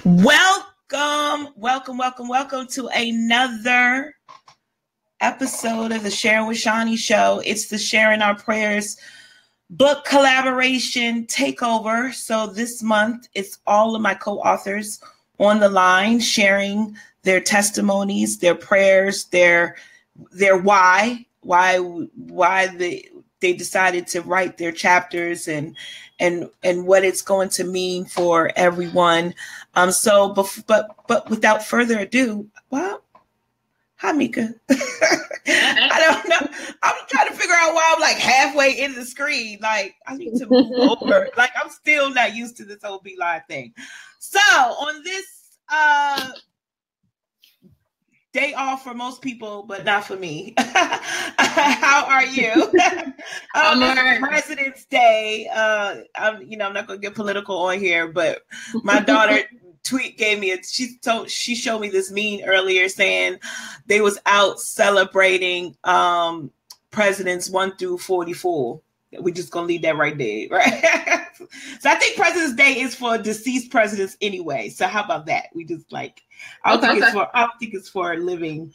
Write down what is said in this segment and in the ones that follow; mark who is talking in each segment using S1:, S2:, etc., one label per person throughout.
S1: Welcome to another episode of the Sharing with Shani show. It's the Sharing Our Prayers book collaboration takeover. So this month, it's all of my co-authors on the line sharing their testimonies, their prayers, their why they decided to write their chapters and what it's going to mean for everyone. But without further ado, well, hi Mika. I don't know. I'm trying to figure out why I'm like halfway in the screen. Like I need to move over. Like I'm still not used to this whole Be Live thing. So on this day off for most people, but not for me. How are you? It's President's Day. I'm not gonna get political on here, but my daughter gave me she showed me this meme earlier saying they was out celebrating presidents 1 through 44. We're just gonna leave that right there, right? So I think President's Day is for deceased presidents anyway. So how about that? We just like I don't think it's for living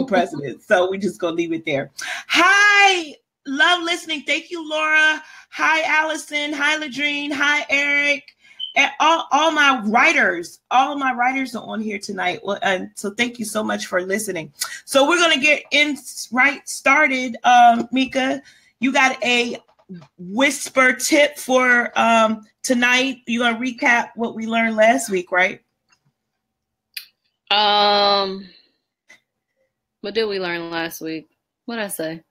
S1: presidents. So we just gonna leave it there. Hi, love listening. Thank you, Laura. Hi, Allison. Hi, Ladrine. Hi, Eric. And all my writers, all of my writers are on here tonight. Well, and so thank you so much for listening. So we're gonna get started. Mika, you got a whisper tip for tonight. You're gonna recap what we learned last week, right?
S2: What did we learn last week? What did I say?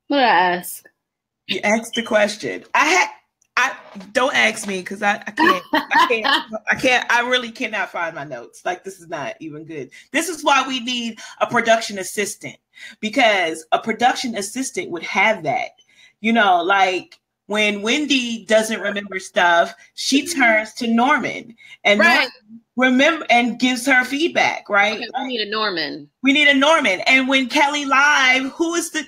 S2: What did I ask?
S1: You asked the question. I don't ask me because I can't. I really cannot find my notes. Like this is not even good. This is why we need a production assistant, because a production assistant would have that. Like when Wendy doesn't remember stuff, she turns to Norman and
S2: right.
S1: remember and gives her feedback. Right?
S2: Okay, we need a Norman.
S1: And when Kelly live, who is the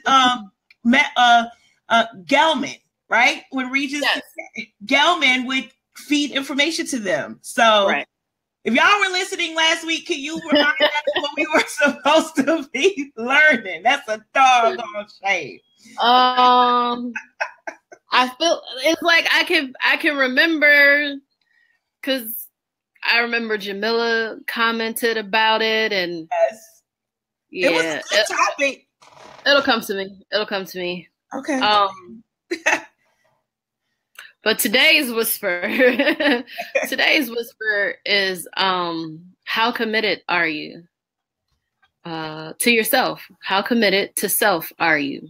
S1: Gelman? Right? When Regis Gelman would feed information to them. So if y'all were listening last week, can you remind us what we were supposed to be learning? That's a doggone shame.
S2: I feel it's like I can remember because I remember Jamila commented about it, and
S1: it was a good topic.
S2: It'll come to me.
S1: Okay.
S2: But today's whisper is how committed are you to yourself? How committed to self are you?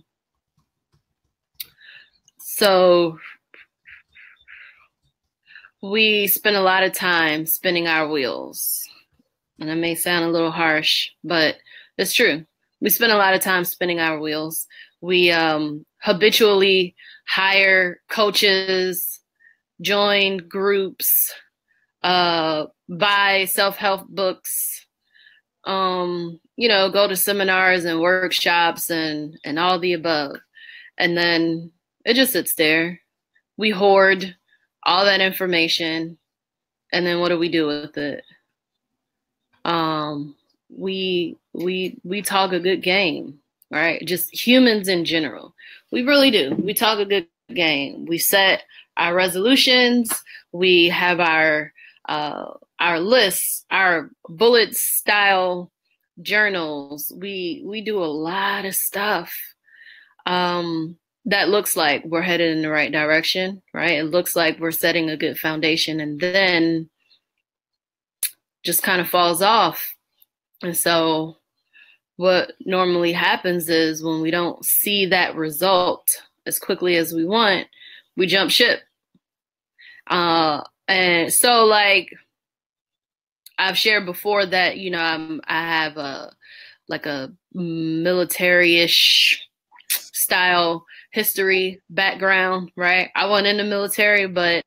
S2: So we spend a lot of time spinning our wheels. And that may sound a little harsh, but it's true. We spend a lot of time spinning our wheels. We habitually hire coaches, join groups, buy self-help books, go to seminars and workshops and all the above. And then it just sits there. We hoard all that information. And then what do we do with it? We talk a good game, right? Just humans in general. We really do. We talk a good game. We set our resolutions. We have our lists, our bullet style journals. We do a lot of stuff that looks like we're headed in the right direction, right? It looks like we're setting a good foundation, and then just kind of falls off. And so what normally happens is when we don't see that result as quickly as we want, we jump ship. And so like I've shared before that, I have a military-ish style history background, right? I wasn't in the military, but,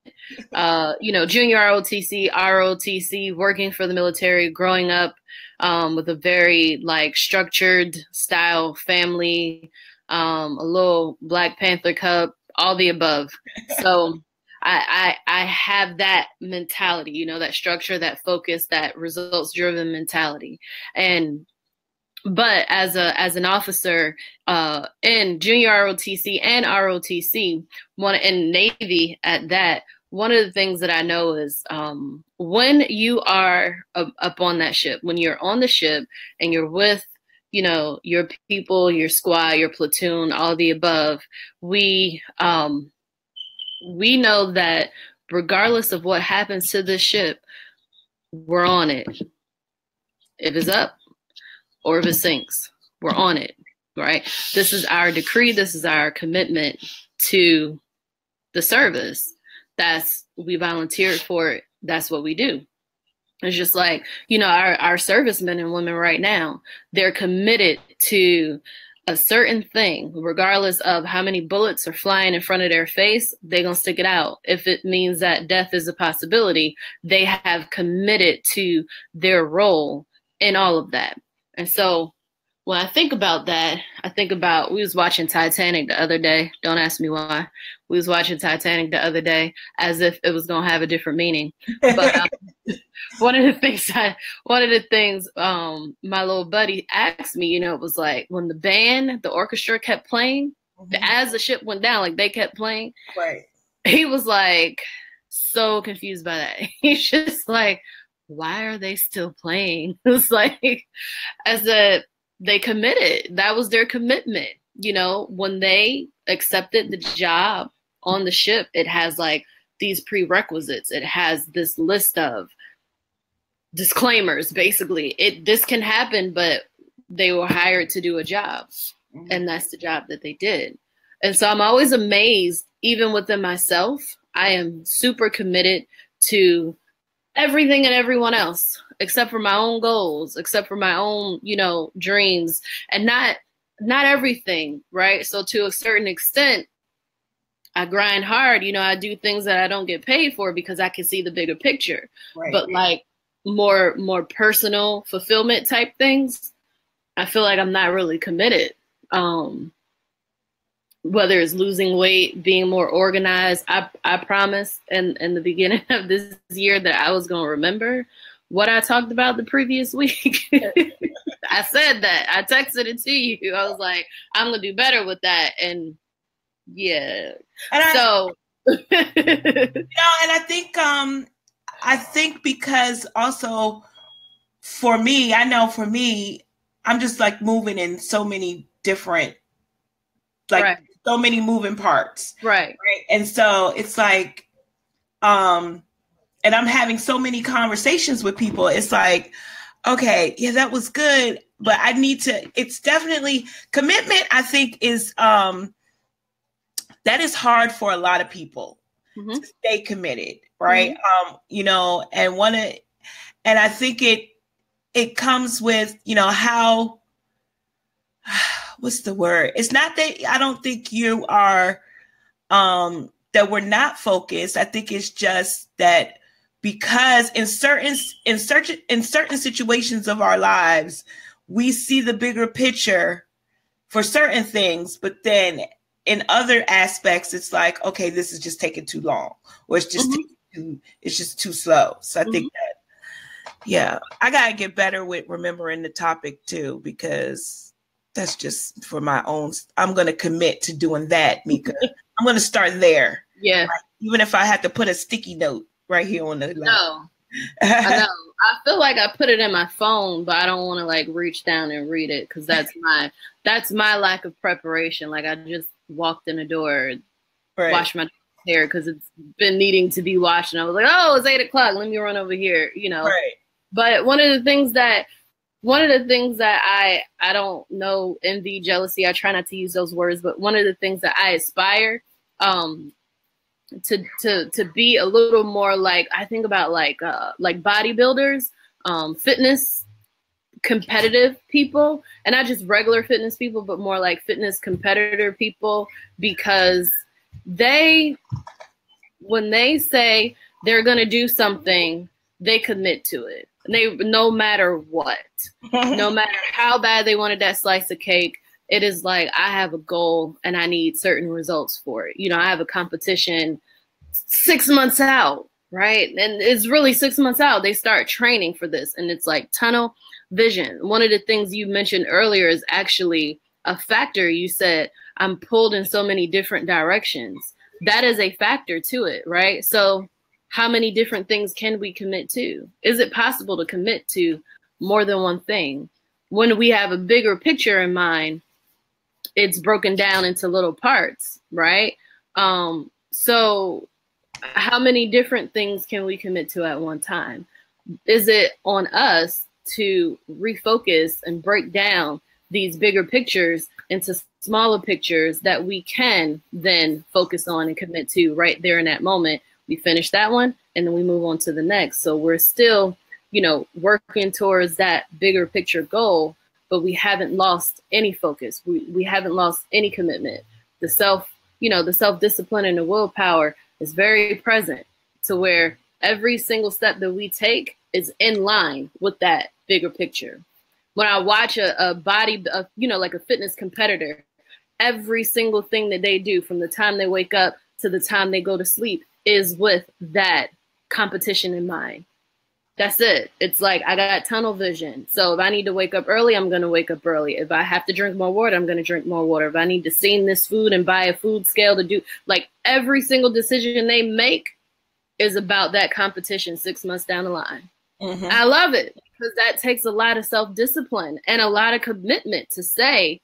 S2: junior ROTC, working for the military, growing up with a very structured style family, a little Black Panther cup, all the above. So I have that mentality, you know, that structure, that focus, that results driven mentality. But as an officer in junior ROTC and ROTC, in Navy at that, one of the things that I know is when you are up on that ship, when you're on the ship and you're with, you know, your people, your squad, your platoon, all the above, we know that regardless of what happens to this ship, we're on it. If it's up or if it sinks, we're on it, right? This is our decree. This is our commitment to the service. We volunteered for it. That's what we do. It's just like, you know, our servicemen and women right now, they're committed to a certain thing, regardless of how many bullets are flying in front of their face, they're going to stick it out. If it means that death is a possibility, they have committed to their role in all of that. And so when I think about that, I think about, we was watching Titanic the other day. Don't ask me why. We was watching Titanic the other day as if it was going to have a different meaning. But one of the things my little buddy asked me, you know, it was like when the orchestra kept playing, as the ship went down, like they kept playing.
S1: Right.
S2: He was like so confused by that. He's just like, why are they still playing? It was like, they committed. That was their commitment. You know, when they accepted the job on the ship, it has like these prerequisites. It has this list of disclaimers, basically. This can happen, but they were hired to do a job. And that's the job that they did. And so I'm always amazed, even within myself, I am super committed to everything and everyone else, except for my own goals, except for my own, you know, dreams, and not everything, right? So to a certain extent, I grind hard, you know, I do things that I don't get paid for because I can see the bigger picture. Right. But like more personal fulfillment type things, I feel like I'm not really committed. Whether it's losing weight, being more organized, I promised in the beginning of this year that I was going to remember what I talked about the previous week. I said that. I texted it to you. I was like, I'm going to do better with that. And yeah. And
S1: I think because also for me, I'm just like moving in so many different, like so many moving parts.
S2: Right.
S1: And so it's like, and I'm having so many conversations with people. It's like, okay, yeah, that was good, but it's definitely commitment. I think is, that is hard for a lot of people to stay committed. Right. You know, and I think it comes with, you know, how, what's the word? It's not that I don't think you are, that we're not focused. I think it's just that because in certain situations of our lives, we see the bigger picture for certain things, but then in other aspects, it's like, okay, this is just taking too long, or it's just too slow. So I think that, yeah, I gotta get better with remembering the topic too, because that's just for my own. I'm gonna commit to doing that, Mika. I'm gonna start there.
S2: Yeah.
S1: Like, even if I have to put a sticky note right here on the.
S2: No, I know. I feel like I put it in my phone, but I don't want to like reach down and read it because that's my lack of preparation. Like I just walked in the door, washed my hair because it's been needing to be washed, and I was like, oh, it's 8:00. Let me run over here, you know. Right. But one of the things that I don't know, envy, jealousy, I try not to use those words, but one of the things that I aspire to be a little more like, I think about like bodybuilders, fitness competitive people, and not just regular fitness people, but more like fitness competitor people, because when they say they're going to do something, they commit to it. No matter what, no matter how bad they wanted that slice of cake, it is like, I have a goal and I need certain results for it. You know, I have a competition 6 months out, right? And it's really 6 months out. They start training for this, and it's like tunnel vision. One of the things you mentioned earlier is actually a factor. You said, I'm pulled in so many different directions. That is a factor to it, right? So how many different things can we commit to? Is it possible to commit to more than one thing? When we have a bigger picture in mind, it's broken down into little parts, right? So how many different things can we commit to at one time? Is it on us to refocus and break down these bigger pictures into smaller pictures that we can then focus on and commit to right there in that moment? We finish that one and then we move on to the next. So we're still, working towards that bigger picture goal, but we haven't lost any focus. We haven't lost any commitment. The self-discipline and the willpower is very present, to where every single step that we take is in line with that bigger picture. When I watch a like a fitness competitor, every single thing that they do from the time they wake up to the time they go to sleep is with that competition in mind. That's it. It's like, I got tunnel vision. So if I need to wake up early, I'm going to wake up early. If I have to drink more water, I'm going to drink more water. If I need to seam this food and buy a food scale to do, like, every single decision they make is about that competition 6 months down the line. Mm-hmm. I love it because that takes a lot of self-discipline and a lot of commitment to say,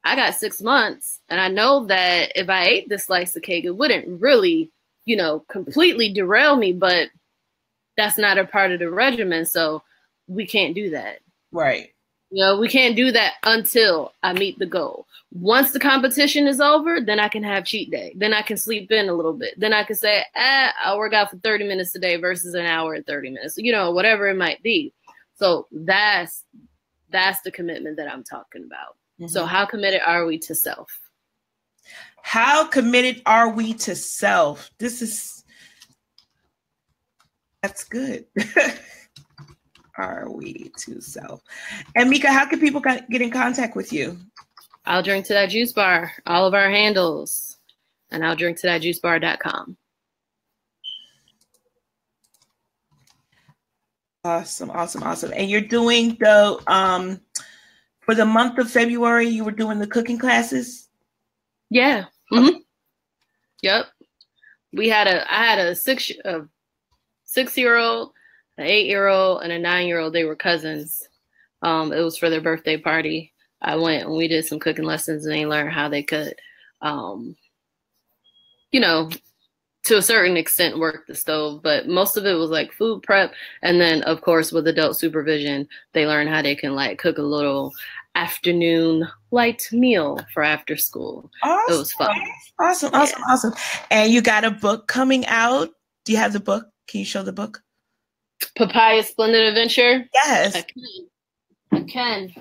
S2: I got 6 months and I know that if I ate this slice of cake, it wouldn't really, completely derail me, but that's not a part of the regimen. So we can't do that.
S1: Right.
S2: We can't do that until I meet the goal. Once the competition is over, then I can have cheat day. Then I can sleep in a little bit. Then I can say, I'll work out for 30 minutes a day versus an hour and 30 minutes, whatever it might be. So that's the commitment that I'm talking about. Mm-hmm. So how committed are we to self?
S1: How committed are we to self? That's good. Are we to self? And Mika, how can people get in contact with you?
S2: I'll drink to that juice bar, all of our handles, and I'll drink to that juicebar.com.
S1: Awesome. And you're doing for the month of February, you were doing the cooking classes?
S2: Yeah. Mm-hmm. Okay. Yep. I had a 6-year-old, an 8-year-old, and a 9-year-old. They were cousins. It was for their birthday party. I went and we did some cooking lessons and they learned how they could, to a certain extent work the stove, but most of it was like food prep. And then of course, with adult supervision, they learn how they can like cook a little afternoon light meal for after school. Awesome. It was fun.
S1: Awesome. And you got a book coming out. Do you have the book? Can you show the book?
S2: Papaya Splendid Adventure?
S1: Yes.
S2: I can.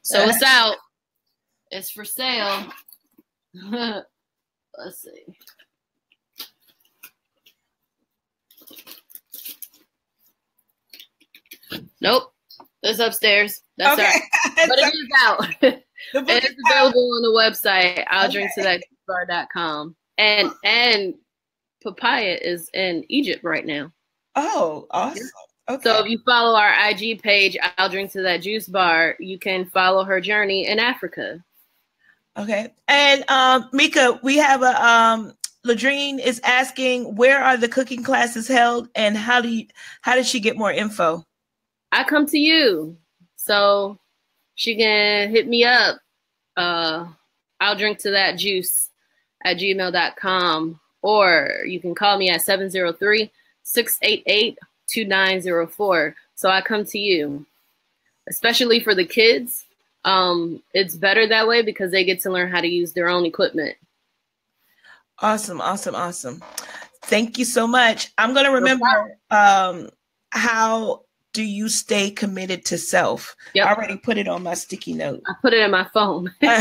S2: So it's out. It's for sale. Let's see. Nope. It's upstairs. That's okay. Right. But it is out. It is available on the website. I'll drink to that bar.com. And papaya is in Egypt right now.
S1: Oh, awesome. Okay.
S2: So if you follow our IG page, I'll drink to that juice bar, you can follow her journey in Africa.
S1: Okay. And Mika, we have a Ladrine is asking, where are the cooking classes held and how does she get more info?
S2: I come to you. So she can hit me up. I'll drink to that juice at gmail.com, or you can call me at 703-688-2904. So I come to you, especially for the kids. It's better that way because they get to learn how to use their own equipment.
S1: Awesome. Thank you so much. I'm going to remember how do you stay committed to self? Yep. I already put it on my sticky note.
S2: I put it in my phone.
S1: All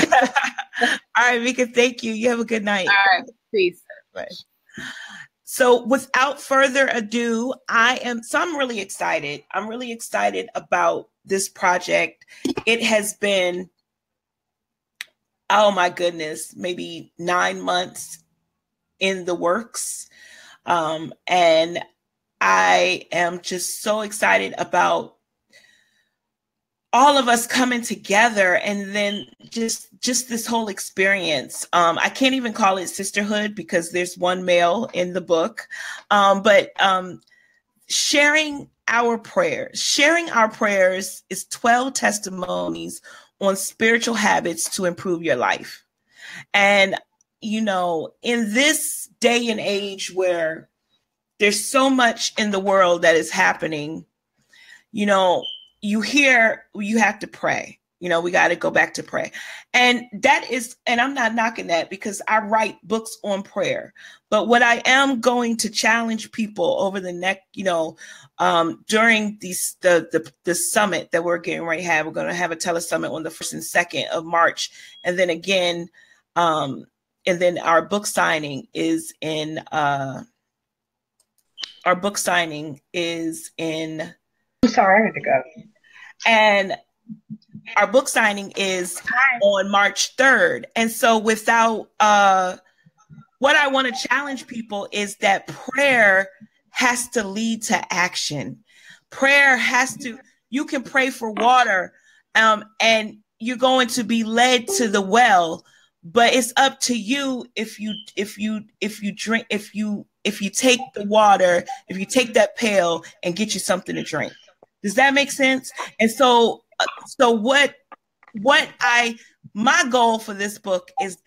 S1: right, Mika, thank you. You have a good night.
S2: All right, peace.
S1: Bye. So without further ado, I'm really excited. I'm really excited about this project. It has been, oh my goodness, maybe 9 months in the works. And I am just so excited about all of us coming together, and then just this whole experience. I can't even call it sisterhood because there's one male in the book, but sharing our prayers is 12 testimonies on spiritual habits to improve your life. And, you know, in this day and age where there's so much in the world that is happening, you know, you hear you have to pray. You know, we got to go back to pray. And that is, and I'm not knocking that because I write books on prayer. But what I am going to challenge people over the next, you know, during the summit that we're getting ready to have, we're going to have a telesummit on the 1st and 2nd of March. And then again, and then our book signing is in, I'm
S3: sorry, I had to go.
S1: And our book signing is on March 3rd. And so without, what I want to challenge people is that prayer has to lead to action. Prayer has to, you can pray for water, and you're going to be led to the well, but it's up to you if you take the water, if you take that pail and get you something to drink. Does that make sense? And so my goal for this book is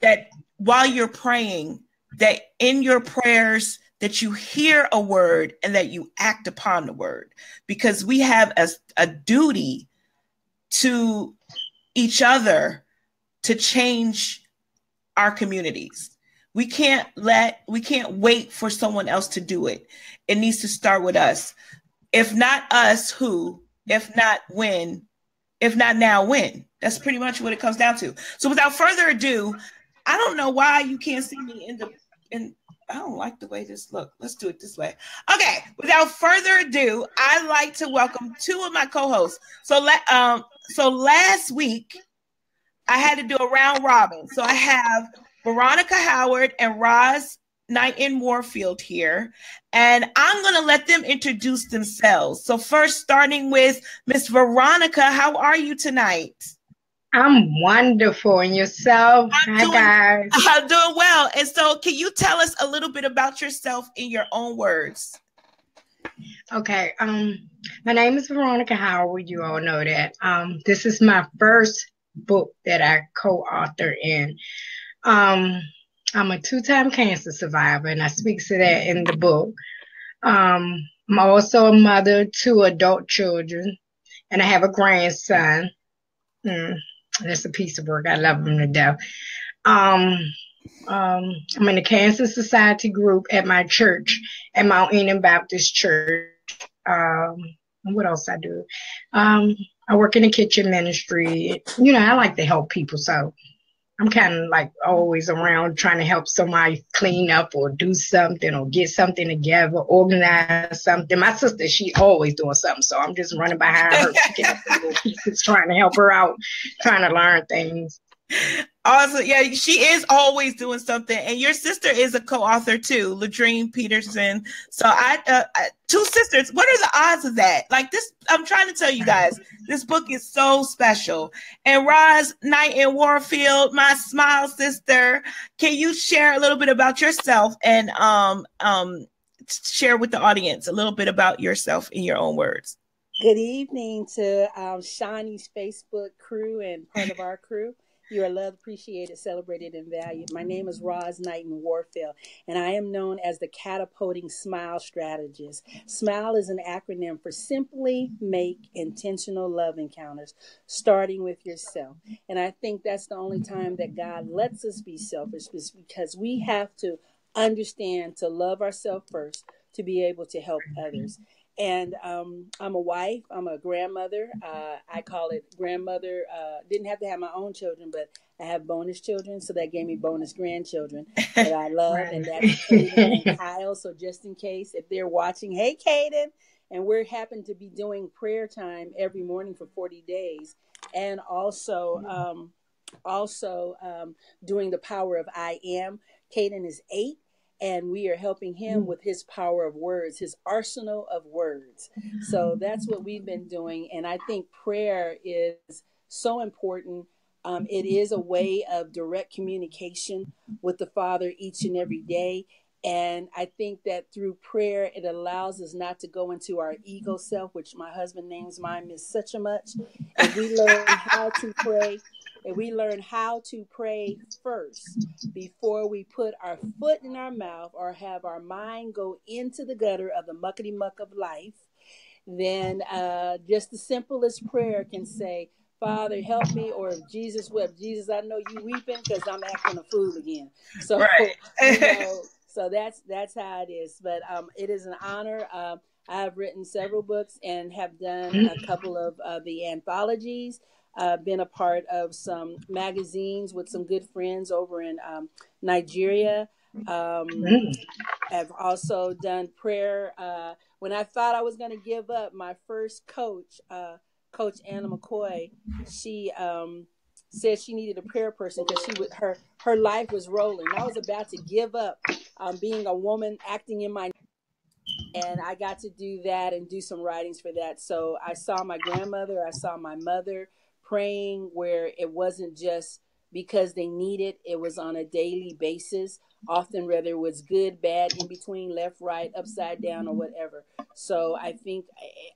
S1: that while you're praying, that in your prayers, that you hear a word and that you act upon the word, because we have a duty to each other to change our communities. We can't wait for someone else to do it. It needs to start with us. If not us, who? If not when? If not now, when? That's pretty much what it comes down to. So without further ado, I don't know why you can't see me I don't like the way this looks. Let's do it this way. Okay, without further ado, I'd like to welcome two of my co-hosts. So last week, I had to do a round robin. So I have Veronica Howard and Knighten Warfield here, and I'm going to let them introduce themselves. So first, starting with Miss Veronica, how are you tonight?
S3: I'm wonderful. And yourself? Hi, guys.
S1: I'm doing well. And so can you tell us a little bit about yourself in your own words?
S3: Okay. My name is Veronica Howard. You all know that. This is my first book that I co-author in. I'm a 2-time cancer survivor, and I speak to that in the book. I'm also a mother to adult children, and I have a grandson. That's a piece of work. I love him to death. I'm in the Cancer Society group at my church, at Mount Eden Baptist Church. What else I do? I work in the kitchen ministry. You know, I like to help people, so I'm kind of like always around trying to help somebody clean up or do something or get something together, organize something. My sister, she always doing something, so I'm just running behind her, picking up the little pieces, trying to help her out, trying to learn things.
S1: Awesome. Yeah, she is always doing something. And your sister is a co-author too, Ladrine Peterson. So I two sisters. What are the odds of that? Like this, I'm trying to tell you guys, this book is so special. And Knighten Warfield, my smile sister, can you share a little bit about yourself and share with the audience a little bit about yourself in your own words?
S4: Good evening to Shani's Facebook crew and part of our crew. You are loved, appreciated, celebrated, and valued. My name is Knighten Warfield, and I am known as the Catapulting Smile Strategist. SMILE is an acronym for Simply Make Intentional Love Encounters, starting with yourself. And I think that's the only time that God lets us be selfish, is because we have to understand to love ourselves first to be able to help others. And I'm a wife. I'm a grandmother. I call it grandmother. Didn't have to have my own children, but I have bonus children. So that gave me bonus grandchildren that I love. And that's Caden and Kyle. So just in case, if they're watching, hey, Caden. And we're happen to be doing prayer time every morning for 40 days. And also also doing the power of I am. Caden is 8, and we are helping him with his power of words, his arsenal of words. So that's what we've been doing. And I think prayer is so important. It is a way of direct communication with the Father each and every day. And I think that through prayer, it allows us not to go into our ego self, which my husband names mine Miss Such a Much. If we learn how to pray, if we learn how to pray first before we put our foot in our mouth or have our mind go into the gutter of the muckety muck of life, then just the simplest prayer can say, Father, help me, or if Jesus wept, Jesus, I know you weeping because I'm acting a fool again. So,
S1: right.
S4: So that's how it is. But it is an honor. I have written several books and have done a couple of the anthologies. Been a part of some magazines with some good friends over in Nigeria. I've also done prayer. When I thought I was going to give up, my first coach, Coach Anna McCoy, she said she needed a prayer person because her life was rolling. I was about to give up being a woman acting in my, and I got to do that and do some writings for that. So I saw my grandmother, I saw my mother praying where it wasn't just because they needed, it was on a daily basis, often whether it was good, bad, in between, left, right, upside down, or whatever. So I think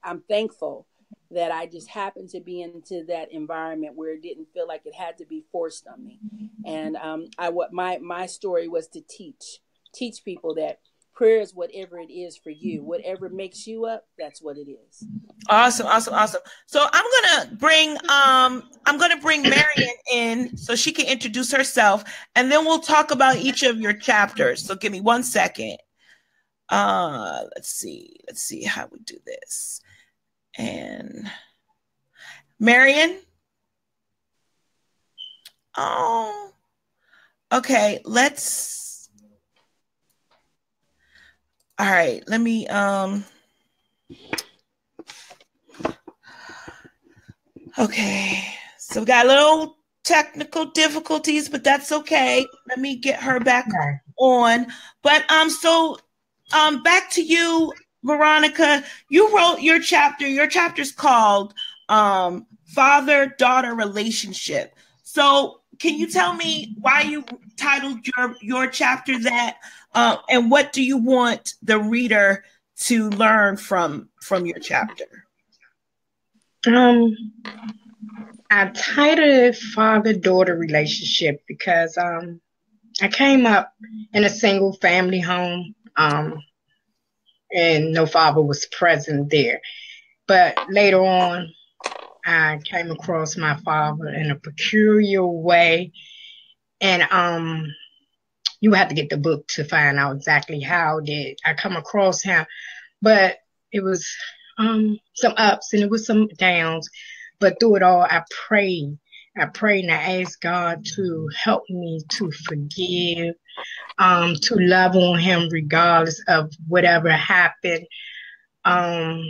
S4: I'm thankful that I just happened to be into that environment where it didn't feel like it had to be forced on me. And my story was to teach people that prayer is whatever it is for you. Whatever makes you up, that's what it is.
S1: Awesome. So I'm gonna bring Marian in so she can introduce herself, and then we'll talk about each of your chapters. So give me 1 second. Let's see how we do this. And Marian. Oh, okay. All right. Let me Okay, so we got a little technical difficulties, but that's okay. Let me get her back on. But back to you, Veronica. You wrote your chapter. Your chapter's called Father-Daughter Relationship. So can you tell me why you titled your chapter that, and what do you want the reader to learn from your chapter?
S3: I titled it Father-Daughter Relationship because I came up in a single family home, and no father was present there. But later on, I came across my father in a peculiar way, and you have to get the book to find out exactly how did I come across him. But it was some ups and it was some downs. But through it all, I prayed and I asked God to help me to forgive, to love on him regardless of whatever happened. And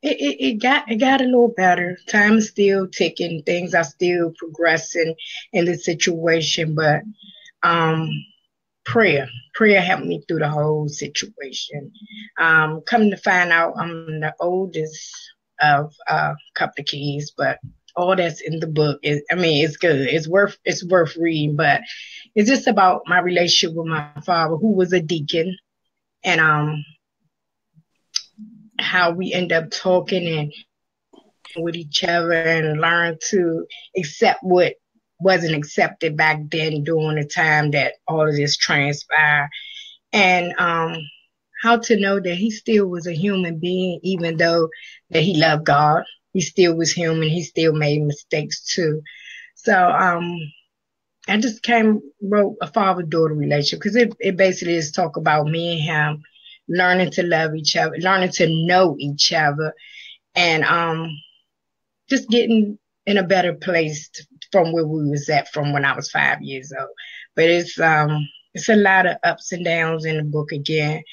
S3: it got a little better. Time is still ticking. Things are still progressing in the situation, but prayer helped me through the whole situation. Coming to find out, I'm the oldest of a couple of kids, but all that's in the book is, it's good. It's worth reading, but it's just about my relationship with my father, who was a deacon, and how we end up talking and with each other and learn to accept what wasn't accepted back then during the time that all of this transpired, and how to know that he still was a human being, even though that he loved God. He still was human. He still made mistakes too. So I just wrote a father-daughter relationship because it basically is talk about me and him learning to love each other, learning to know each other, and just getting in a better place from where we was at from when I was 5 years old. But it's a lot of ups and downs in the book again.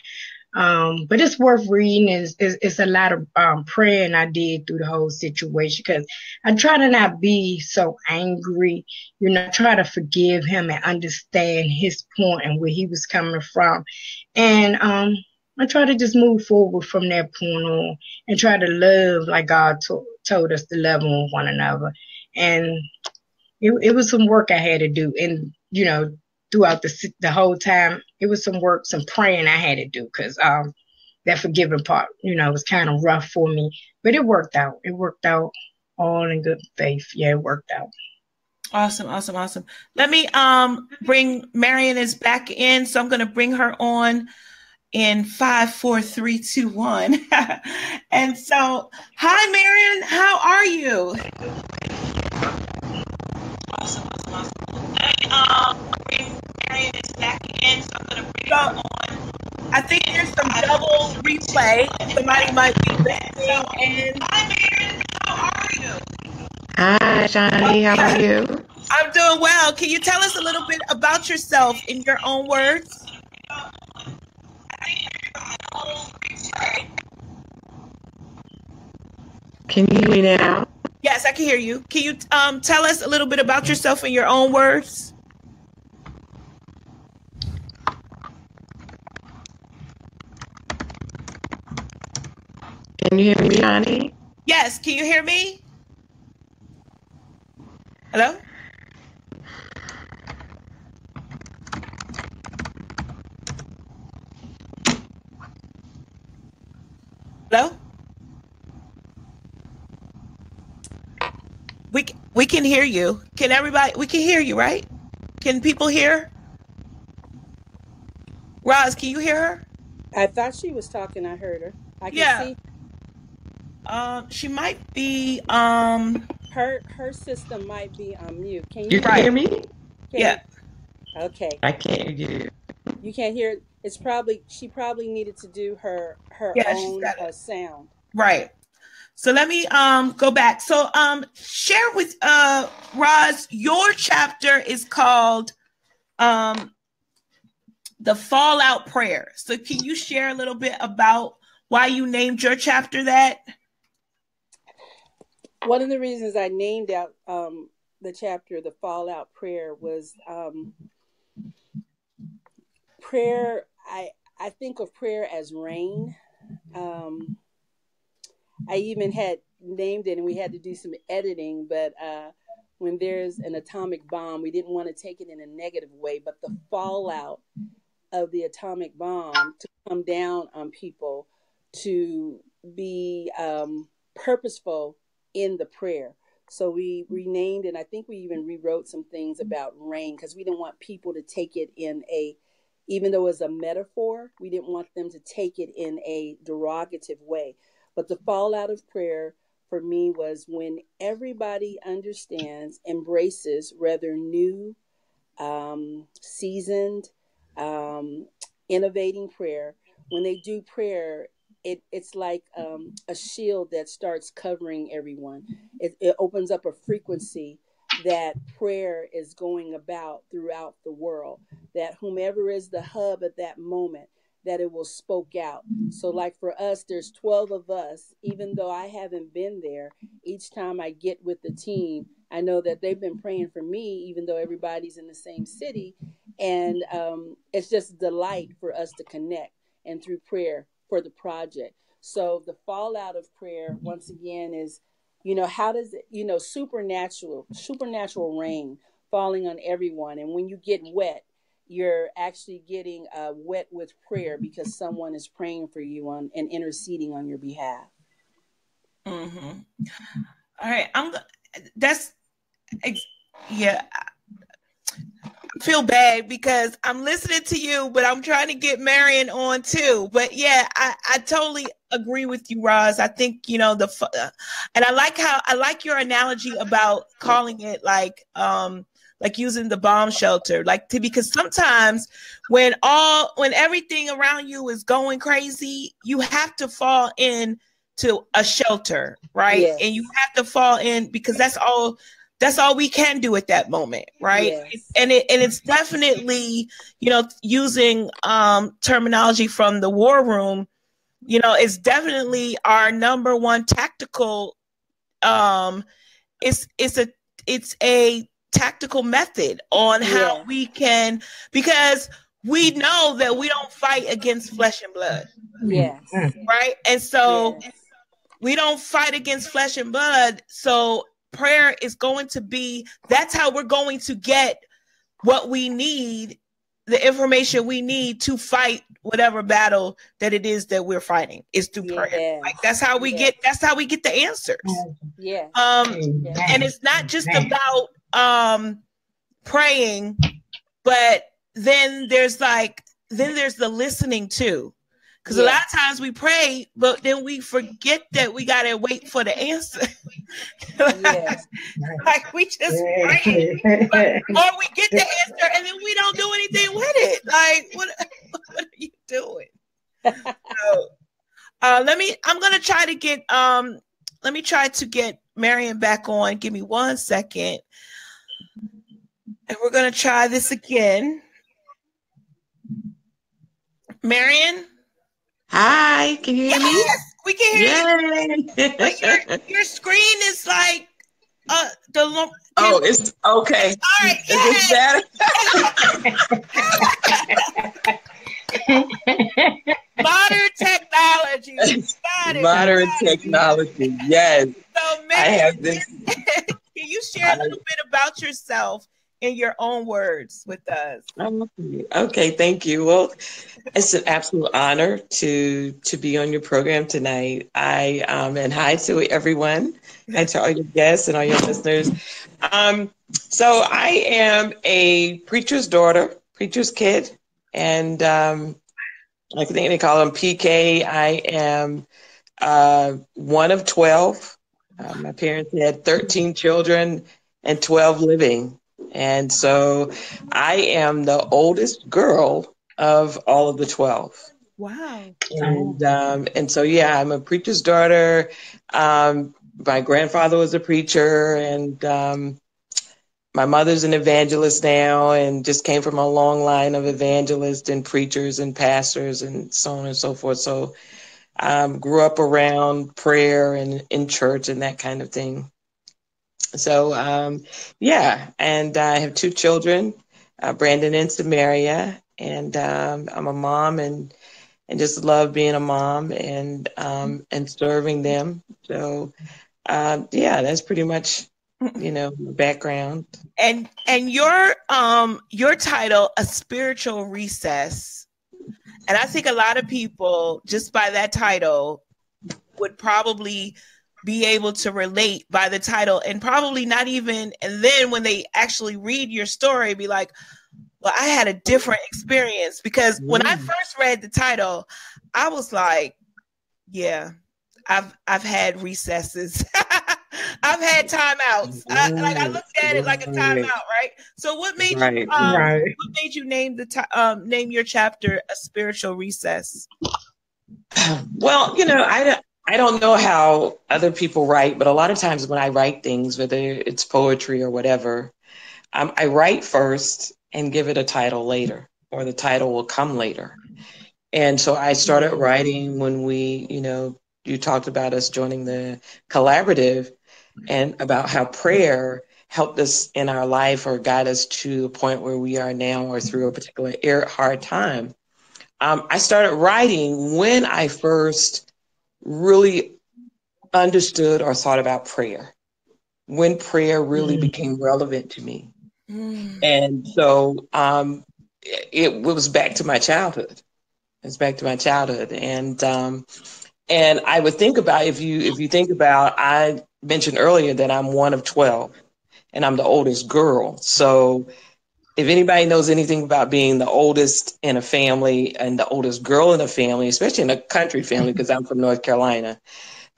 S3: But it's worth reading. It's a lot of praying I did through the whole situation, because I try to not be so angry. You know, I try to forgive him and understand his point and where he was coming from. And I try to just move forward from that point on and try to love like God told us to love one another. And it was some work I had to do. And, you know, throughout the whole time, it was some work, some praying I had to do, because that forgiving part, you know, was kind of rough for me. But it worked out. It worked out all in good faith. Yeah, it worked out.
S1: Awesome, awesome, awesome. Let me bring Marian is back in, so I'm going to bring her on in 5, 4, 3, 2, 1. And so, hi, Marian. How are you? Awesome, awesome, awesome. Let me bring Marian is back in, so I'm going to bring her on. I think there's some double replay. Somebody might be listening. And hi, Marian. How are you?
S5: Hi, Shani. How are you?
S1: I'm doing well. Can you tell us a little bit about yourself in your own words?
S5: Can you hear me now?
S1: Yes, I can hear you. Can you tell us a little bit about yourself in your own words?
S5: Can you hear me, Shani?
S1: Yes. Can you hear me? Hello? Hello? We can hear you. Can everybody? We can hear you, right? Can people hear? Roz, can you hear her?
S4: I thought she was talking. I heard her. I can see.
S1: She might be.
S4: Her system might be on mute. Can
S5: You
S4: you
S5: can hear me?
S1: Yeah.
S4: Okay.
S5: I can't hear you.
S4: You can't hear. It's probably she probably needed to do her own sound.
S1: Right. So let me go back. So share with Roz, your chapter is called the Fallout Prayer. So can you share a little bit about why you named your chapter that?
S4: One of the reasons I named out the chapter the Fallout Prayer was prayer. I think of prayer as rain. I even had named it, and we had to do some editing, but when there's an atomic bomb, we didn't want to take it in a negative way, but the fallout of the atomic bomb to come down on people, to be purposeful in the prayer. So we renamed, and I think we even rewrote some things about rain, because we didn't want people to take it in even though it was a metaphor, we didn't want them to take it in a derogative way. But the fallout of prayer for me was when everybody understands, embraces rather new, seasoned, innovating prayer. When they do prayer, it's like a shield that starts covering everyone. It opens up a frequency that prayer is going about throughout the world, that whomever is the hub at that moment, that it will spoke out. So like for us, there's 12 of us. Even though I haven't been there, each time I get with the team, I know that they've been praying for me, even though everybody's in the same city. And it's just a delight for us to connect, and through prayer for the project. So the fallout of prayer, once again, is, how does it, supernatural rain falling on everyone. And when you get wet, you're actually getting wet with prayer, because someone is praying for you and interceding on your behalf.
S1: Mm-hmm. All right. I feel bad because I'm listening to you, but I'm trying to get Marian on too. But yeah, I totally agree with you, Roz. I think, and I like your analogy about calling it like using the bomb shelter, because sometimes when everything around you is going crazy, you have to fall in to a shelter, right?
S4: Yes.
S1: And you have to fall in, because that's all that's all we can do at that moment, right? Yes. And it's definitely, you know, using terminology from the war room, you know, it's definitely our number one tactical. It's a tactical method on how we can, because we know that we don't fight against flesh and blood.
S4: Yes.
S1: Right. And so we don't fight against flesh and blood. So prayer is going to be, that's how we're going to get what we need, the information we need to fight whatever battle that it is that we're fighting, is through prayer. Like that's how we get the answers.
S4: Yeah.
S1: And it's not just about praying, but then there's the listening too. Because a lot of times we pray, but then we forget that we got to wait for the answer. Like we just pray, or we get the answer and then we don't do anything with it. Like, what are you doing? So, I'm going to try to get, let me try to get Marian back on. Give me 1 second. And we're going to try this again. Marian?
S5: Hi, can you hear me?
S1: Yes, we can hear you. But your screen is like
S5: it's okay.
S1: All right,
S5: is it
S1: better? Modern technology.
S5: Modern technology. Yes.
S1: So, Marian, I have this. Can you share a little bit about yourself in your own words with us?
S5: Okay, thank you. Well, it's an absolute honor to be on your program tonight. And hi to everyone. Hi to all your guests and all your listeners. So I am a preacher's daughter, preacher's kid, and I think they call them PK. I am one of 12. My parents had 13 children and 12 living. And so I am the oldest girl of all of the 12.
S1: Wow.
S5: And so, yeah, I'm a preacher's daughter. My grandfather was a preacher, and my mother's an evangelist now, and just came from a long line of evangelists and preachers and pastors and so on and so forth. So grew up around prayer and in church and that kind of thing. So, and I have 2 children, Brandon and Samaria, and I'm a mom and just love being a mom and serving them. So, that's pretty much, my background.
S1: And your title, A Spiritual Recess. And I think a lot of people, just by that title, would probably be able to relate by the title, and probably not even, and then when they actually read your story, be like, well, I had a different experience. Because when I first read the title, I was like, yeah, I've had recesses. I've had timeouts. I looked at it like a timeout, right? So what made you name name your chapter A Spiritual Recess?
S5: Well, I don't know how other people write, but a lot of times when I write things, whether it's poetry or whatever, I write first and give it a title later, or the title will come later. And so I started writing when you talked about us joining the collaborative, and about how prayer helped us in our life or got us to the point where we are now, or through a particular hard time. I started writing when I first really understood or thought about prayer, when prayer really became relevant to me. And so it was back to my childhood. It's back to my childhood. And I would think about, if you think about, I mentioned earlier that I'm one of 12 and I'm the oldest girl. So if anybody knows anything about being the oldest in a family and the oldest girl in a family, especially in a country family, because I'm from North Carolina,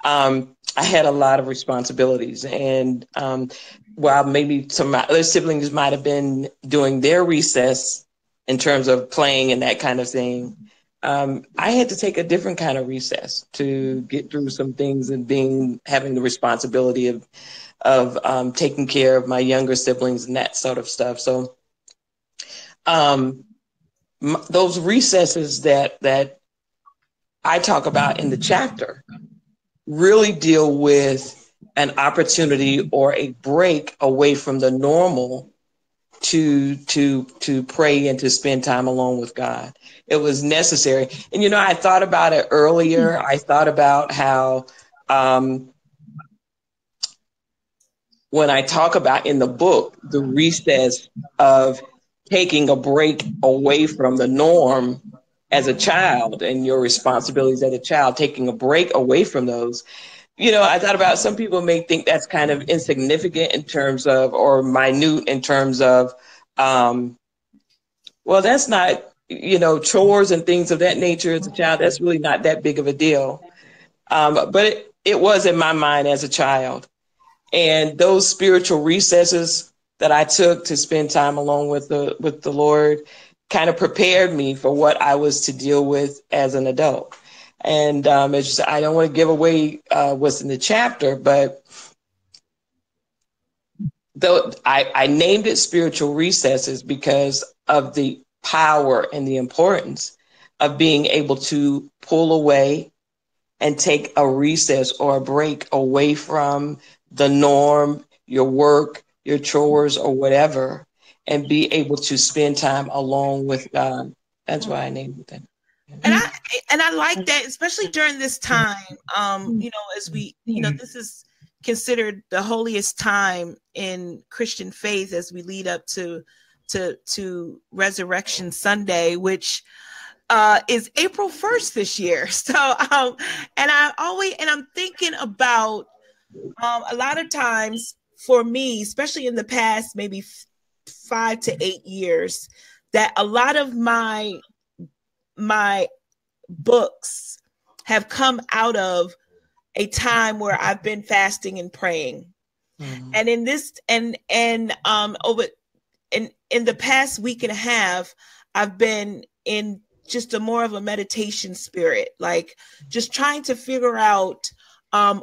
S5: I had a lot of responsibilities. And while maybe some of my other siblings might have been doing their recess in terms of playing and that kind of thing, I had to take a different kind of recess to get through some things, and having the responsibility of taking care of my younger siblings and that sort of stuff. So those recesses that I talk about in the chapter really deal with an opportunity or a break away from the normal to pray and to spend time alone with God. It was necessary. And, I thought about it earlier. I thought about how when I talk about in the book, the recess of taking a break away from the norm as a child and your responsibilities as a child, taking a break away from those, I thought about, some people may think that's kind of insignificant in terms of, or minute in terms of, well, that's not, chores and things of that nature as a child. That's really not that big of a deal. But it was in my mind as a child. And those spiritual recesses that I took to spend time alone with the Lord kind of prepared me for what I was to deal with as an adult. And I don't want to give away what's in the chapter, but though I named it spiritual recesses because of the power and the importance of being able to pull away and take a recess or a break away from the norm, your work, your chores, or whatever, and be able to spend time alone with God. That's why I named it that.
S1: And I like that, especially during this time. As we, this is considered the holiest time in Christian faith as we lead up to Resurrection Sunday, which is April 1st this year. So, and I'm thinking about a lot of times for me, especially in the past maybe 5 to 8 years, that a lot of my books have come out of a time where I've been fasting and praying. Mm-hmm. And in this over in the past week and a half, I've been in just a more of a meditation spirit, like just trying to figure out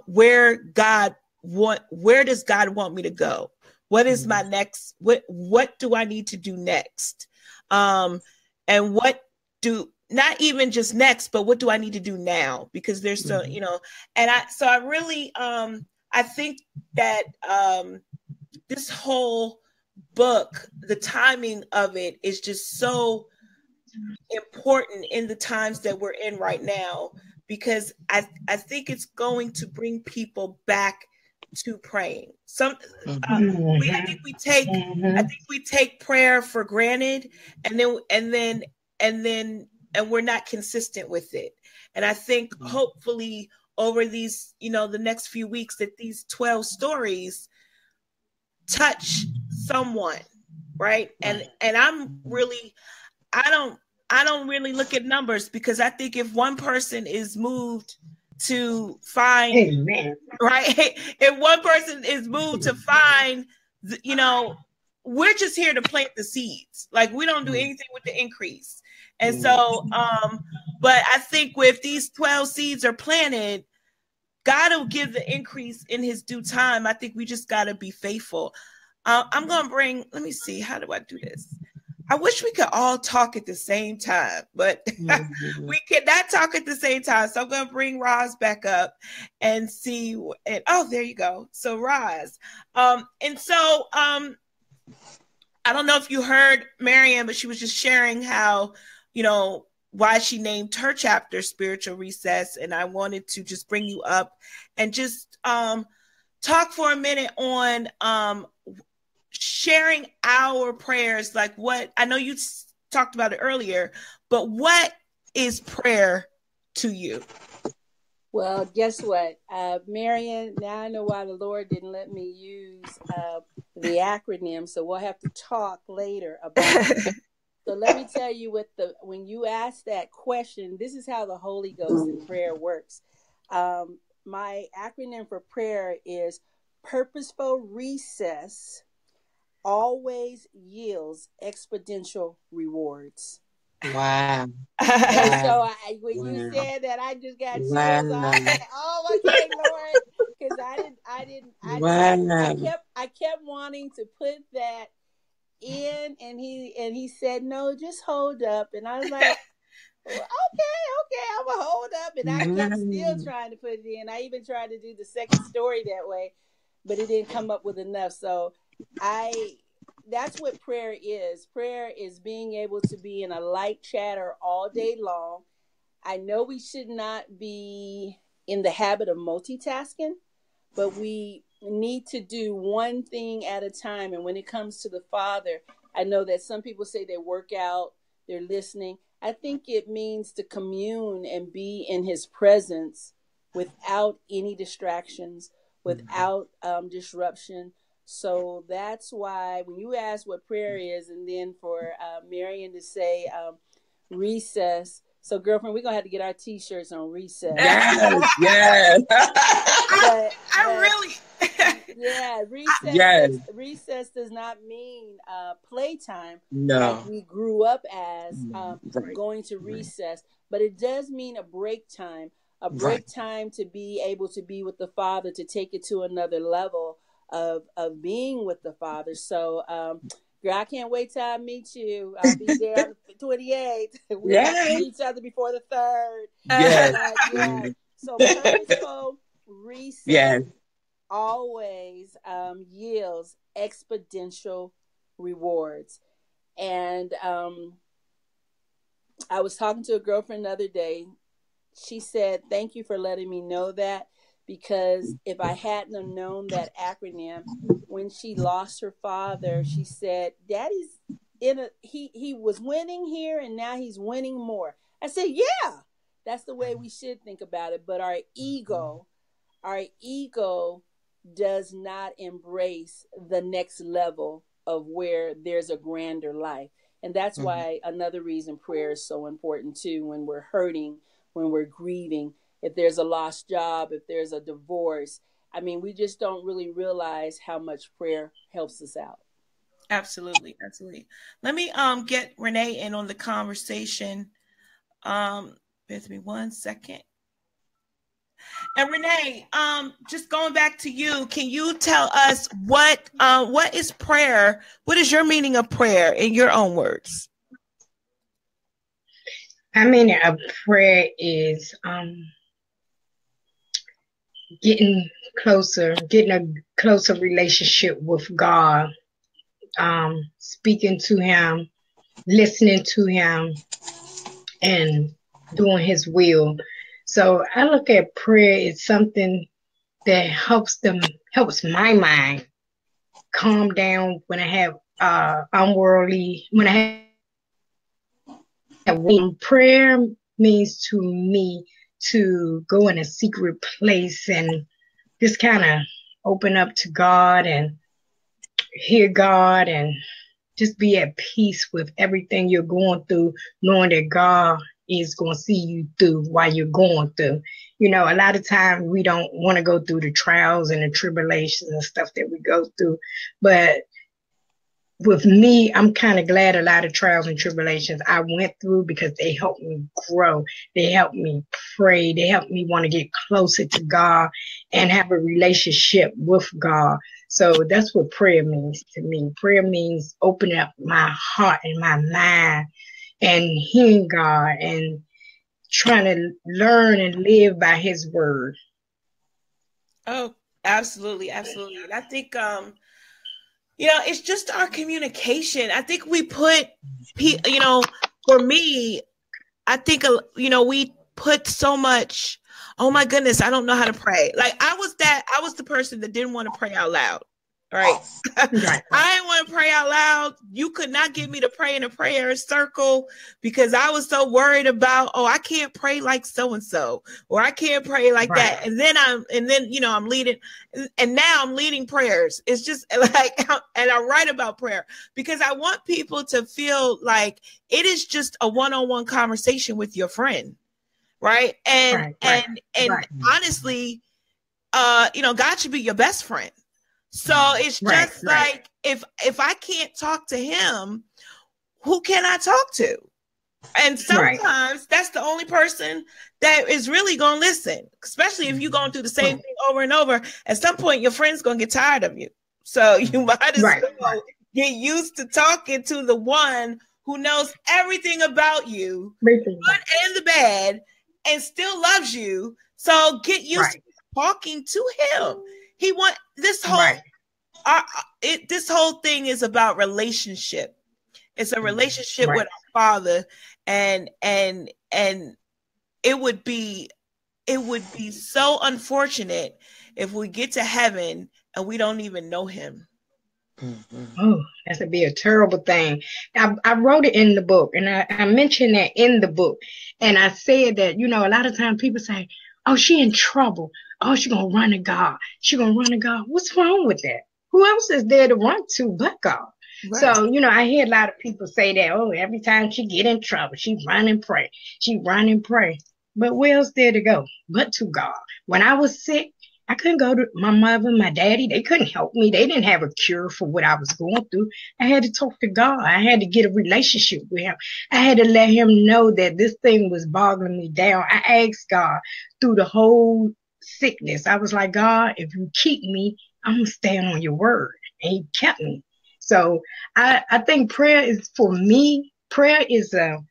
S1: where does God want me to go? What is my next? What do I need to do next? And not even just next, but what do I need to do now? Because there's so, and I really, I think that this whole book, the timing of it is just so important in the times that we're in right now, because I think it's going to bring people back to praying. I think we take prayer for granted, and we're not consistent with it. And I think hopefully over these, the next few weeks, that these 12 stories touch someone, right? And I'm really, I don't really look at numbers, because I think if one person is moved to find, Amen. Right? If one person is moved to find, we're just here to plant the seeds. Like, we don't do anything with the increase. And so, but I think if these 12 seeds are planted, God will give the increase in his due time. I think we just got to be faithful. I'm going to let me see, how do I do this? I wish we could all talk at the same time, but we cannot talk at the same time. So I'm going to bring Roz back up and see. And there you go. So Roz. And so I don't know if you heard Marian, but she was just sharing how, why she named her chapter Spiritual Recess. And I wanted to just bring you up and just talk for a minute on sharing our prayers. Like, what I know you talked about it earlier, but what is prayer to you?
S4: Well, guess what, Marian, now I know why the Lord didn't let me use the acronym, so we'll have to talk later about it. So let me tell you, when you ask that question, this is how the Holy Ghost in prayer works. My acronym for prayer is purposeful recess always yields exponential rewards.
S5: Wow.
S4: And so when you said that, I just got chills. I was like, oh, okay, Lord, because I kept wanting to put that in, and he said, no, just hold up. And I was like, well, okay, I'm gonna hold up. And I kept still trying to put it in. I even tried to do the second story that way, but it didn't come up with enough. So that's what prayer is. Prayer is being able to be in a light chatter all day long. I know we should not be in the habit of multitasking, but we need to do one thing at a time. And when it comes to the Father, I know that some people say they work out, they're listening. I think it means to commune and be in his presence without any distractions, without disruption. So that's why when you ask what prayer is, and then for Marian to say recess. So, girlfriend, we're going to have to get our T-shirts on recess.
S5: Yes.
S1: I really...
S4: Yeah, recess does not mean playtime.
S5: No.
S4: Like we grew up as going to recess. But it does mean a break time. A break time to be able to be with the Father, to take it to another level of being with the Father. So, girl, I can't wait till I meet you. I'll be there on the 28th. We'll meet each other before the 3rd.
S5: Yes.
S4: So, purposeful reset always yields exponential rewards. And I was talking to a girlfriend the other day. She said, thank you for letting me know that, because if I hadn't have known that acronym, when she lost her father, she said, Daddy's he was winning here and now he's winning more. I said, yeah, that's the way we should think about it. But our ego does not embrace the next level of where there's a grander life. And that's why another reason prayer is so important too, when we're hurting, when we're grieving, if there's a lost job, if there's a divorce. I mean, we just don't really realize how much prayer helps us out.
S1: Absolutely. Let me get Renee in on the conversation. With me 1 second. And Renee, just going back to you, can you tell us what is prayer? What is your meaning of prayer in your own words?
S3: My meaning of prayer is getting a closer relationship with God, speaking to him, listening to him, and doing his will. So I look at prayer as something that helps my mind calm down when I have prayer means to me to go in a secret place and just kind of open up to God and hear God and just be at peace with everything you're going through, knowing that God is going to see you through while you're going through. You know, a lot of times we don't want to go through the trials and the tribulations and stuff that we go through. But with me, I'm kind of glad a lot of trials and tribulations I went through, because they helped me grow. They helped me pray. They helped me want to get closer to God and have a relationship with God. So that's what prayer means to me. Prayer means opening up my heart and my mind and hearing God and trying to learn and live by his word.
S1: Oh, absolutely. And I think, it's just our communication. I think we put, for me, I think, we put so much, oh my goodness, I don't know how to pray. Like I was the person that didn't want to pray out loud. Right. I didn't want to pray out loud. You could not get me to pray in a prayer circle because I was so worried about, I can't pray like so-and-so, or I can't pray like that. And then I'm leading, and now I'm leading prayers. It's just like, and I write about prayer because I want people to feel like it is just a one-on-one conversation with your friend. Right. And honestly, God should be your best friend. So it's just like, if I can't talk to him, who can I talk to? And sometimes that's the only person that is really going to listen, especially if you're going through the same thing over and over. At some point, your friend's going to get tired of you. So you might as well get used to talking to the one who knows everything about you, good and the bad, and still loves you. So get used to talking to him. He want this whole this whole thing is about relationship. It's a relationship with our Father, and it would be so unfortunate if we get to heaven and we don't even know him.
S3: Oh, that would be a terrible thing. I wrote it in the book, and I mentioned that in the book. And I said that, you know, a lot of times people say, oh, she in trouble. Oh, she going to run to God. She going to run to God. What's wrong with that? Who else is there to run to but God? Right. So, you know, I hear a lot of people say that, oh, every time she get in trouble, she run and pray. She run and pray. But where else there to go but to God? When I was sick, I couldn't go to my mother, my daddy. They couldn't help me. They didn't have a cure for what I was going through. I had to talk to God. I had to get a relationship with him. I had to let him know that this thing was boggling me down. I asked God through the whole sickness. I was like, God, if you keep me, I'm going to stand on your word. And he kept me. So I think prayer is, for me, prayer is a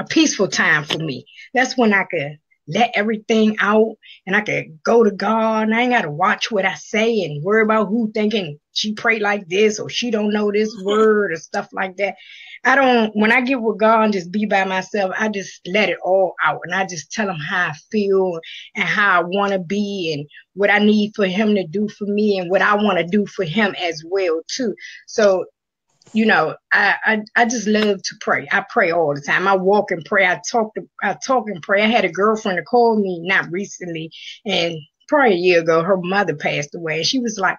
S3: peaceful time for me. That's when I could let everything out and I could go to God, and I ain't got to watch what I say and worry about who thinking she prayed like this or she don't know this word or stuff like that. When I get with God and just be by myself, I just let it all out, and I just tell him how I feel and how I want to be and what I need for him to do for me and what I want to do for him as well too. So, you know, I just love to pray. I pray all the time. I walk and pray. I talk and pray. I had a girlfriend that called me not recently, and probably a year ago, her mother passed away. And she was like,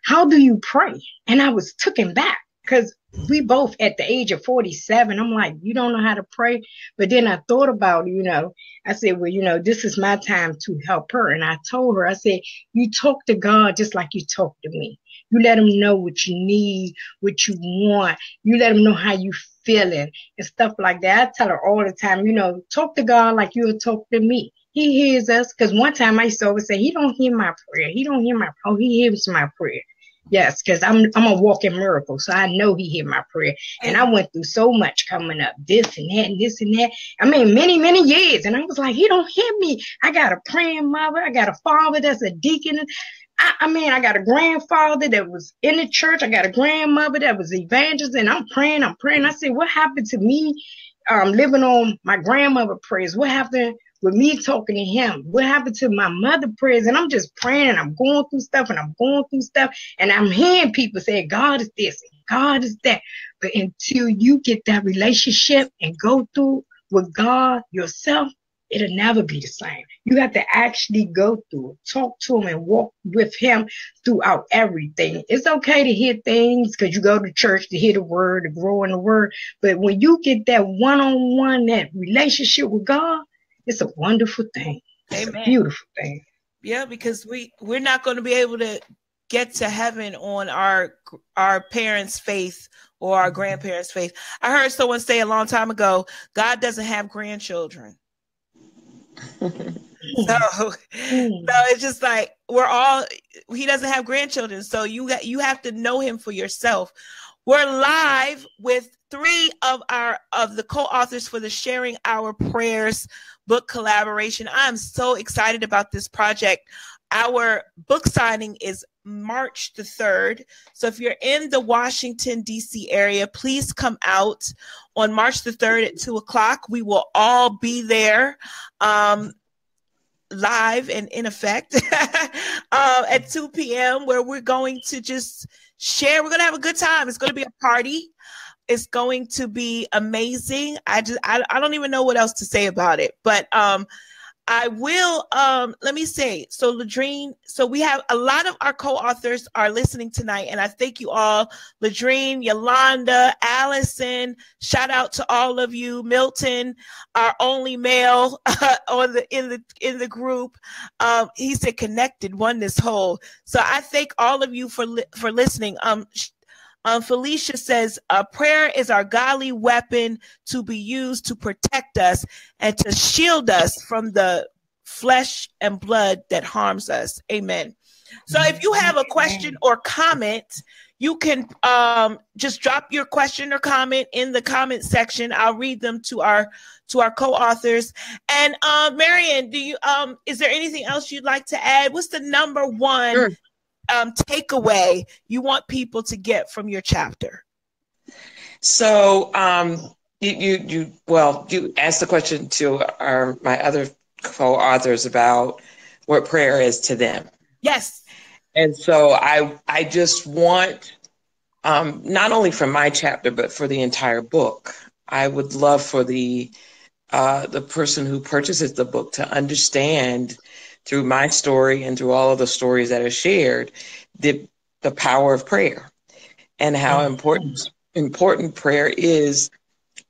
S3: how do you pray? And I was taken back because we both at the age of 47. I'm like, you don't know how to pray? But then I thought about, you know, I said, well, you know, this is my time to help her. And I told her, I said, you talk to God just like you talk to me. You let him know what you need, what you want. You let him know how you feeling and stuff like that. I tell her all the time, you know, talk to God like you'll talk to me. He hears us. Because one time I used to always say, he don't hear my prayer. He don't hear my prayer. Oh, he hears my prayer. Yes, because I'm a walking miracle. So I know he hear my prayer. And I went through so much coming up, this and that and this and that. I mean, many, many years. And I was like, he don't hear me. I got a praying mother. I got a father that's a deacon. I mean, I got a grandfather that was in the church. I got a grandmother that was evangelist, and I'm praying. I said, what happened to me living on my grandmother prayers? What happened with me talking to him? What happened to my mother prayers? And I'm just praying, and I'm going through stuff, and I'm hearing people say, God is this, and God is that. But until you get that relationship and go through with God yourself, it'll never be the same. You have to actually go through it, talk to him, and walk with him throughout everything. It's okay to hear things because you go to church to hear the word, to grow in the word. But when you get that one-on-one, that relationship with God, it's a wonderful thing. It's a beautiful thing.
S1: Yeah, because we're not going to be able to get to heaven on our parents' faith or our grandparents' faith. I heard someone say a long time ago, God doesn't have grandchildren. So it's just like he doesn't have grandchildren, so you have to know him for yourself. We're live with 3 of the co-authors for the Sharing Our Prayers book collaboration. I'm so excited about this project. Our book signing is March the 3rd. So if you're in the Washington, D.C. area, please come out on March the 3rd at 2:00. We will all be there live and in effect at 2 p.m. where we're going to just share. We're going to have a good time. It's going to be a party. It's going to be amazing. I don't even know what else to say about it, but I will, let me say, so Ladrine, so we have a lot of our co-authors are listening tonight, and I thank you all, Ladrine, Yolanda, Allison, shout out to all of you, Milton, our only male in the group. He said connected, won this whole. So I thank all of you for listening. Felicia says, prayer is our godly weapon to be used to protect us and to shield us from the flesh and blood that harms us. Amen. So if you have a question or comment, you can just drop your question or comment in the comment section. I'll read them to our co-authors. And Marian, is there anything else you'd like to add? What's the number one takeaway you want people to get from your chapter?
S5: So you asked the question to my other co-authors about what prayer is to them.
S1: Yes.
S5: And so I just want, not only for my chapter, but for the entire book, I would love for the person who purchases the book to understand through my story and through all of the stories that are shared, the power of prayer and how important prayer is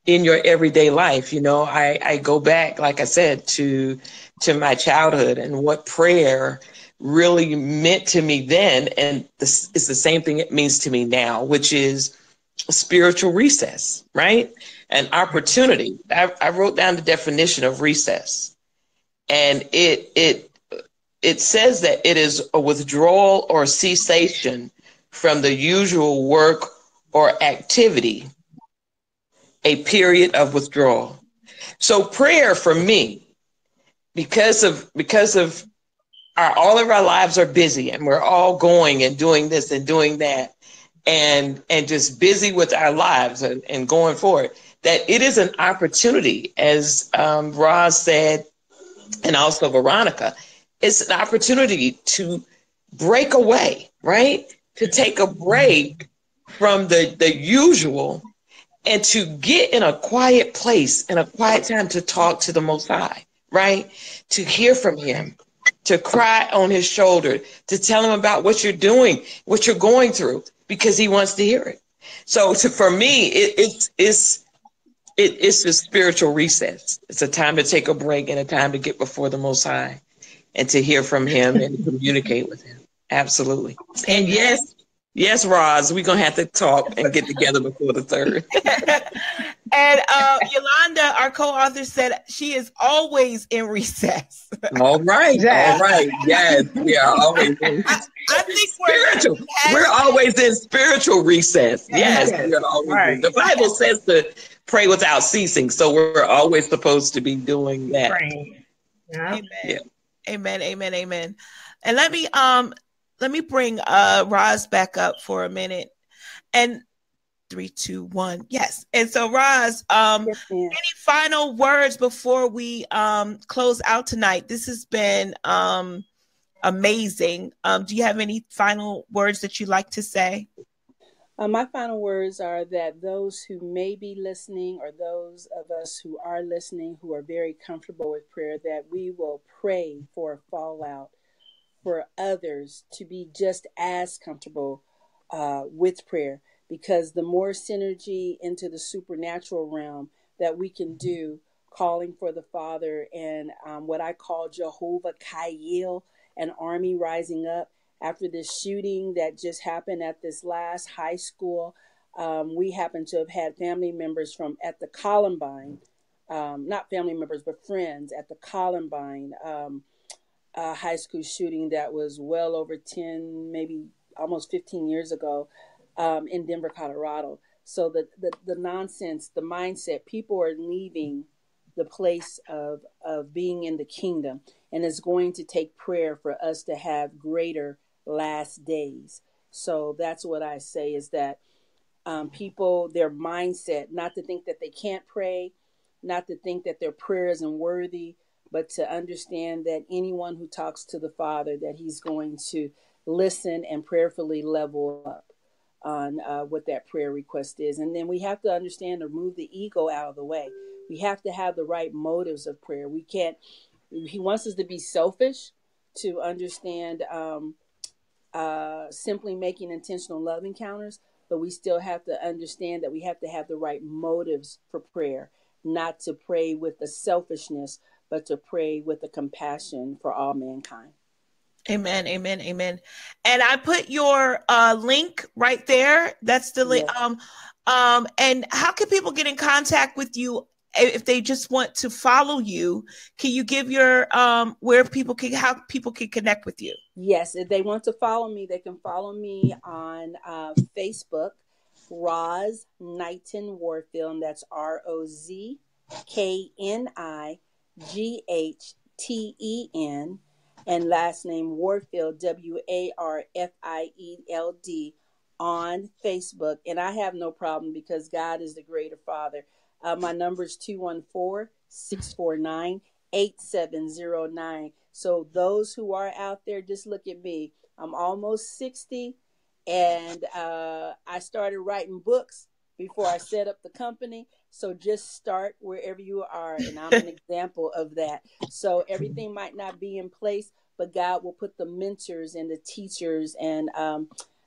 S5: in your everyday life. You know, I go back, like I said, to my childhood and what prayer really meant to me then. And this is the same thing it means to me now, which is a spiritual recess, right? An opportunity. I wrote down the definition of recess, and it says that it is a withdrawal or cessation from the usual work or activity, a period of withdrawal. So prayer for me, because of all of our lives are busy and we're all going and doing this and doing that and just busy with our lives and going forward, that it is an opportunity, as Roz said, and also Veronica, it's an opportunity to break away, right? To take a break from the usual and to get in a quiet place, in a quiet time to talk to the Most High, right? To hear from him, to cry on his shoulder, to tell him about what you're doing, what you're going through, because he wants to hear it. So for me, it's a spiritual recess. It's a time to take a break and a time to get before the Most High and to hear from him and communicate with him. Absolutely. And yes, Roz, we're going to have to talk and get together before the 3rd.
S1: And Yolanda, our co-author, said she is always in recess.
S5: All right. All right. Yes, we are always in
S1: I think
S5: spiritual. We're always in spiritual recess. Yes, we are always
S3: right.
S5: in. The Bible says to pray without ceasing, so we're always supposed to be doing that.
S3: Right. Yeah.
S1: Amen. Yeah. Amen. Amen. Amen. And let me bring Roz back up for a minute. And 3, 2, 1. Yes. And so Roz, any final words before we close out tonight? This has been amazing. Do you have any final words that you'd like to say?
S4: My final words are that those who may be listening, or those of us who are listening who are very comfortable with prayer, that we will pray for a fallout for others to be just as comfortable with prayer, because the more synergy into the supernatural realm that we can do, calling for the Father and what I call Jehovah Kayil, an army rising up. After this shooting that just happened at this last high school, we happen to have had family members from at the Columbine, not family members, but friends at the Columbine high school shooting that was well over 10, maybe almost 15 years ago in Denver, Colorado. So the nonsense, the mindset, people are leaving the place of being in the kingdom, and it's going to take prayer for us to have greater last days. So that's what I say, is that people, their mindset, not to think that they can't pray, not to think that their prayer isn't worthy, but to understand that anyone who talks to the Father, that he's going to listen and prayerfully level up on what that prayer request is. And then we have to understand to move the ego out of the way. We have to have the right motives of prayer. We can't, he wants us to be selfish, to understand simply making intentional love encounters, but we still have to understand that we have to have the right motives for prayer, not to pray with the selfishness, but to pray with the compassion for all mankind.
S1: Amen, amen, amen. And I put your link right there. That's the link. And how can people get in contact with you if they just want to follow you? Can you give your where people can, how people can connect with you?
S4: Yes, if they want to follow me, they can follow me on Facebook, Roz Knighten Warfield. That's RozKnighten, and last name Warfield, Warfield, on Facebook. And I have no problem because God is the greater Father. My number is 214-649-8709. So those who are out there, just look at me. I'm almost 60, and I started writing books before I set up the company. So just start wherever you are, and I'm an example of that. So everything might not be in place, but God will put the mentors and the teachers and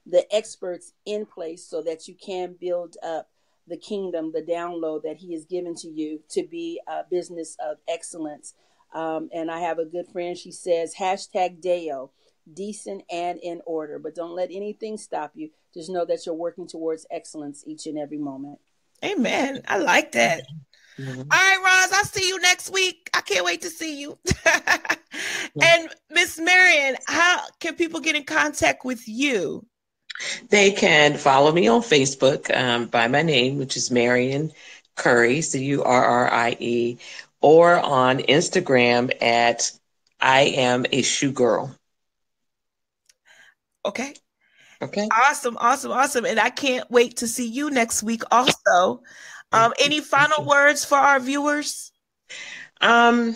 S4: the experts in place so that you can build up the kingdom, the download that he has given to you to be a business of excellence. And I have a good friend, she says, #Deo, decent and in order, but don't let anything stop you. Just know that you're working towards excellence each and every moment.
S1: Amen. I like that. Mm-hmm. All right, Roz, I'll see you next week. I can't wait to see you. And Miss Marian, how can people get in contact with you?
S5: They can follow me on Facebook by my name, which is Marian Currie, Currie, or on Instagram at I am a shoe girl.
S1: Okay.
S5: Okay.
S1: Awesome. And I can't wait to see you next week also. Any final words for our viewers?
S5: I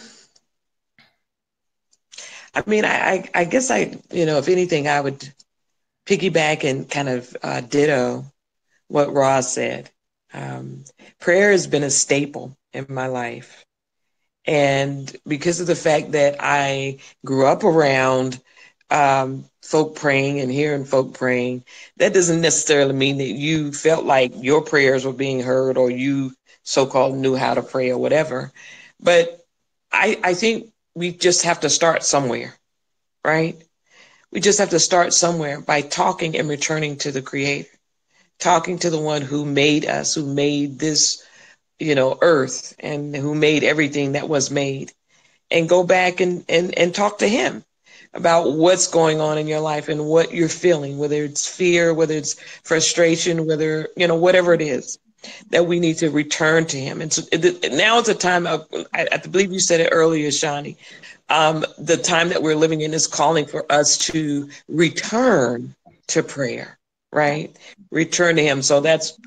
S5: mean, I guess if anything, I would piggyback and kind of ditto what Roz said. Prayer has been a staple in my life. And because of the fact that I grew up around folk praying and hearing folk praying, that doesn't necessarily mean that you felt like your prayers were being heard or you so-called knew how to pray or whatever. But I think we just have to start somewhere, right? We just have to start somewhere by talking and returning to the Creator, talking to the one who made us, who made this, earth, and who made everything that was made, and go back and talk to him about what's going on in your life and what you're feeling, whether it's fear, whether it's frustration, whether, whatever it is, that we need to return to him. And so now is a time of, I believe you said it earlier, Shani, the time that we're living in is calling for us to return to prayer, right? Return to him. So that's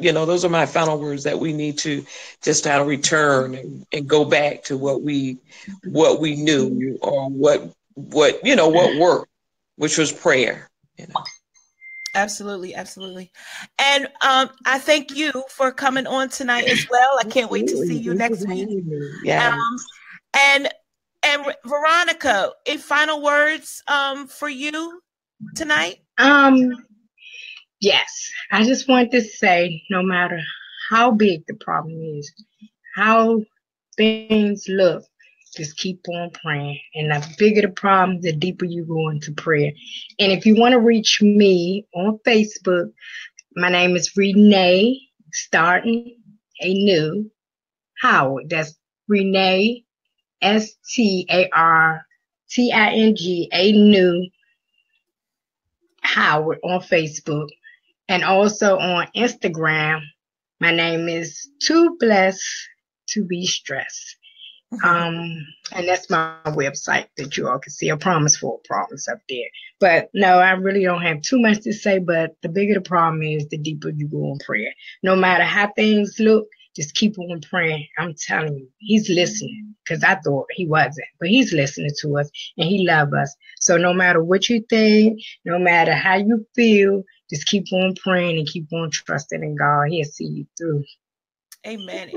S5: those are my final words, that we need to just how to return and go back to what we knew, or what worked, which was prayer.
S1: Absolutely. And I thank you for coming on tonight as well. I can't wait to see you next week.
S5: Yeah.
S1: And Veronica, any final words for you tonight?
S3: Yes, I just want to say, no matter how big the problem is, how things look, just keep on praying. And the bigger the problem, the deeper you go into prayer. And if you want to reach me on Facebook, my name is Renee Starting a New Howard. That's Renee STARTING a New Howard on Facebook. And also on Instagram, my name is Too Blessed to Be Stressed. And that's my website that you all can see. A promise for a promise up there. But no, I really don't have too much to say. But the bigger the problem is, the deeper you go in prayer. No matter how things look, just keep on praying. I'm telling you, he's listening, because I thought he wasn't. But he's listening to us, and he loves us. So no matter what you think, no matter how you feel, just keep on praying and keep on trusting in God. He'll see you through.
S1: Amen.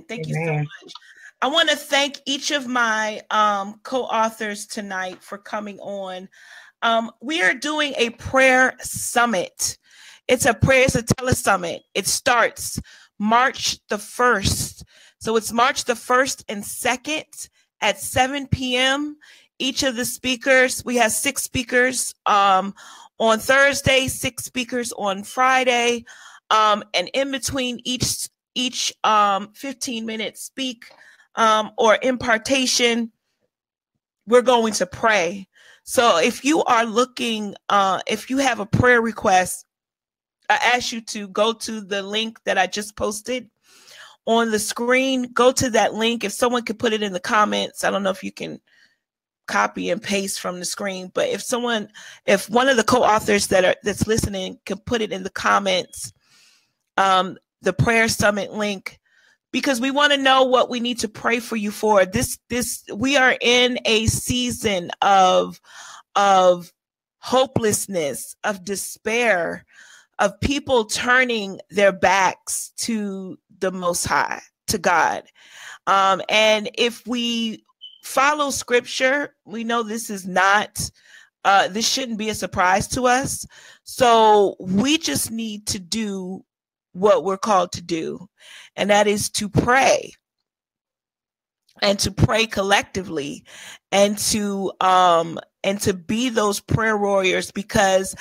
S1: Thank you so much. I want to thank each of my co-authors tonight for coming on. We are doing a prayer summit. It's a telesummit. It starts March the 1st. So it's March the 1st and 2nd at 7 p.m. each of the speakers. We have 6 speakers on Thursday, 6 speakers on Friday, and in between each 15-minute speak or impartation, we're going to pray. So if you are looking, if you have a prayer request, I ask you to go to the link that I just posted on the screen. Go to that link. If someone could put it in the comments, I don't know if you can copy and paste from the screen, but if one of the co-authors that's listening can put it in the comments, the prayer summit link, because we want to know what we need to pray for you for. We are in a season of hopelessness, of despair, of people turning their backs to the Most High, to God. And if we follow scripture, we know this is not, this shouldn't be a surprise to us. So we just need to do what we're called to do, and that is to pray, and to pray collectively, and to be those prayer warriors. Because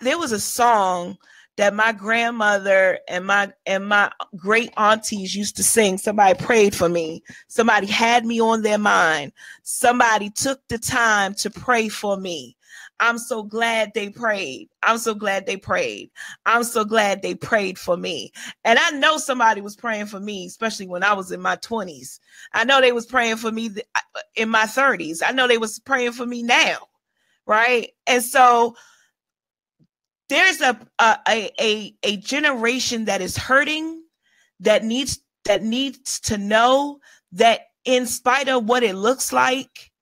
S1: there was a song that my grandmother and my great aunties used to sing. Somebody prayed for me. Somebody had me on their mind. Somebody took the time to pray for me. I'm so glad they prayed. I'm so glad they prayed. I'm so glad they prayed for me. And I know somebody was praying for me, especially when I was in my 20s. I know they was praying for me in my 30s. I know they was praying for me now, right? And so there's a generation that is hurting, that needs to know that in spite of what it looks like,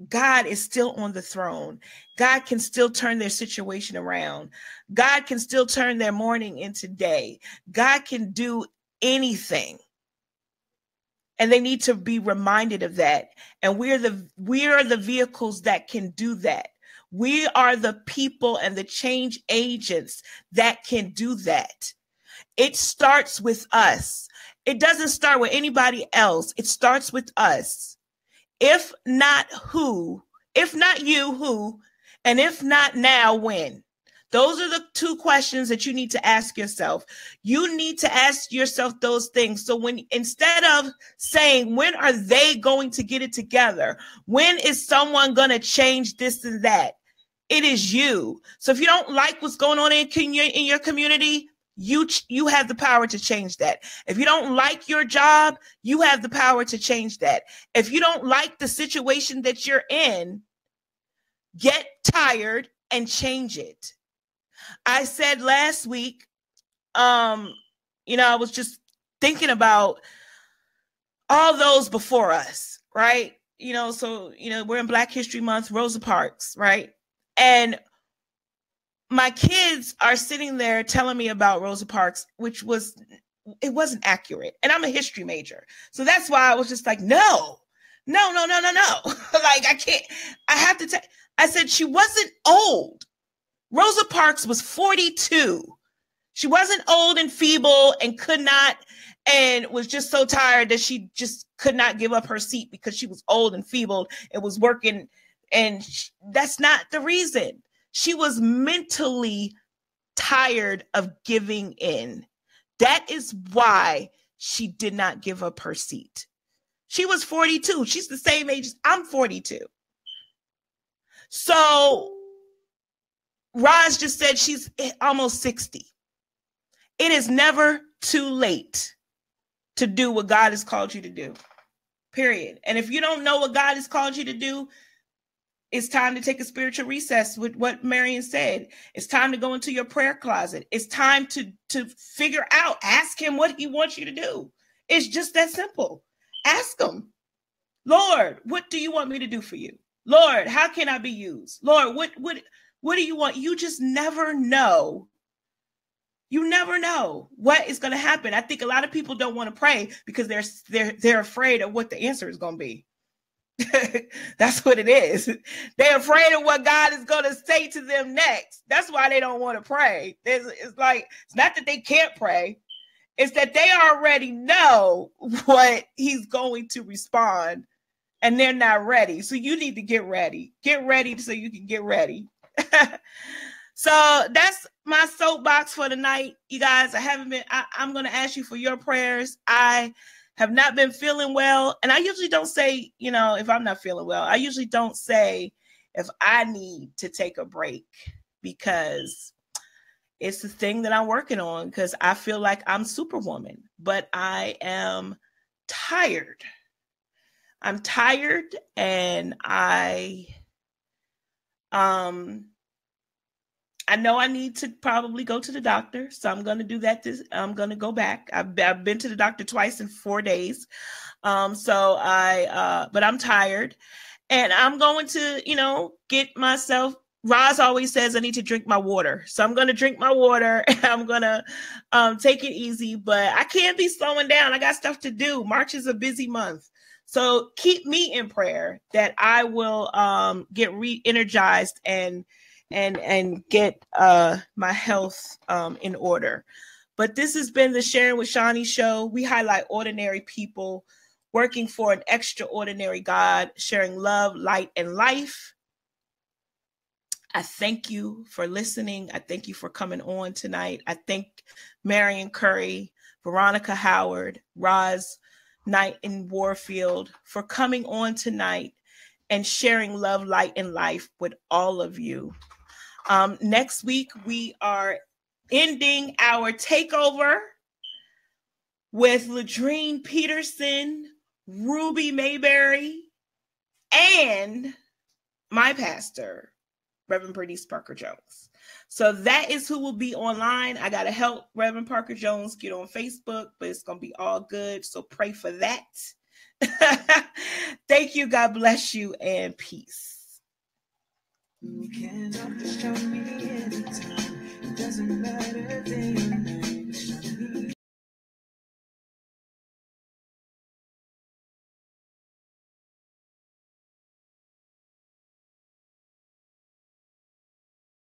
S1: God is still on the throne. God can still turn their situation around. God can still turn their mourning into day. God can do anything. And they need to be reminded of that. And we are the vehicles that can do that. We are the people and the change agents that can do that. It starts with us. It doesn't start with anybody else. It starts with us. If not who, if not you, who, and if not now, when? Those are the 2 questions that you need to ask yourself. You need to ask yourself those things. So instead of saying, when are they going to get it together? When is someone going to change this and that? It is you. So if you don't like what's going on in your community, you have the power to change that. If you don't like your job, you have the power to change that. If you don't like the situation that you're in, get tired and change it. I said last week, I was just thinking about all those before us, right? So we're in Black History Month, Rosa Parks, right? And my kids are sitting there telling me about Rosa Parks, which wasn't accurate. And I'm a history major. So that's why I was just like, no. Like, I have to tell. I said, she wasn't old. Rosa Parks was 42. She wasn't old and feeble and and was just so tired that she just could not give up her seat because she was old and feeble and was working. And that's not the reason. She was mentally tired of giving in. That is why she did not give up her seat. She was 42. She's the same age as I'm 42. So Roz just said she's almost 60. It is never too late to do what God has called you to do, period. And if you don't know what God has called you to do, it's time to take a spiritual recess with what Marian said. It's time to go into your prayer closet. It's time to figure out, ask him what he wants you to do. It's just that simple. Ask him, Lord, what do you want me to do for you? Lord, how can I be used? Lord, what do you want? You just never know. You never know what is going to happen. I think a lot of people don't want to pray because they're afraid of what the answer is going to be. That's what it is. They're afraid of what God is going to say to them next. That's why they don't want to pray. It's not that they can't pray. is that they already know what he's going to respond, and they're not ready. So you need to get ready. Get ready so you can get ready. So that's my soapbox for tonight, you guys. I'm going to ask you for your prayers. I have not been feeling well. And I usually don't say, if I'm not feeling well, I usually don't say if I need to take a break, because it's the thing that I'm working on, because I feel like I'm Superwoman, but I am tired. I'm tired, and I know I need to probably go to the doctor, so I'm going to do that. I'm going to go back. I've been to the doctor twice in 4 days. But I'm tired, and I'm going to, get myself. Roz always says I need to drink my water. So I'm going to drink my water, and I'm going to take it easy, but I can't be slowing down. I got stuff to do. March is a busy month. So keep me in prayer that I will get re-energized and get my health in order. But this has been the Sharing with Shani show. We highlight ordinary people working for an extraordinary God, sharing love, light, and life. I thank you for listening. I thank you for coming on tonight. I thank Marian, Currie, Veronica, Howard, Roz, Knighten, Warfield for coming on tonight and sharing love, light, and life with all of you. Next week, we are ending our takeover with Ladrine Peterson, Ruby Mayberry, and my pastor, Reverend Bernice Parker Jones. So that is who will be online. I got to help Reverend Parker Jones get on Facebook, but it's going to be all good. So pray for that. Thank you. God bless you, and peace. You can always join me anytime. It doesn't matter day or night.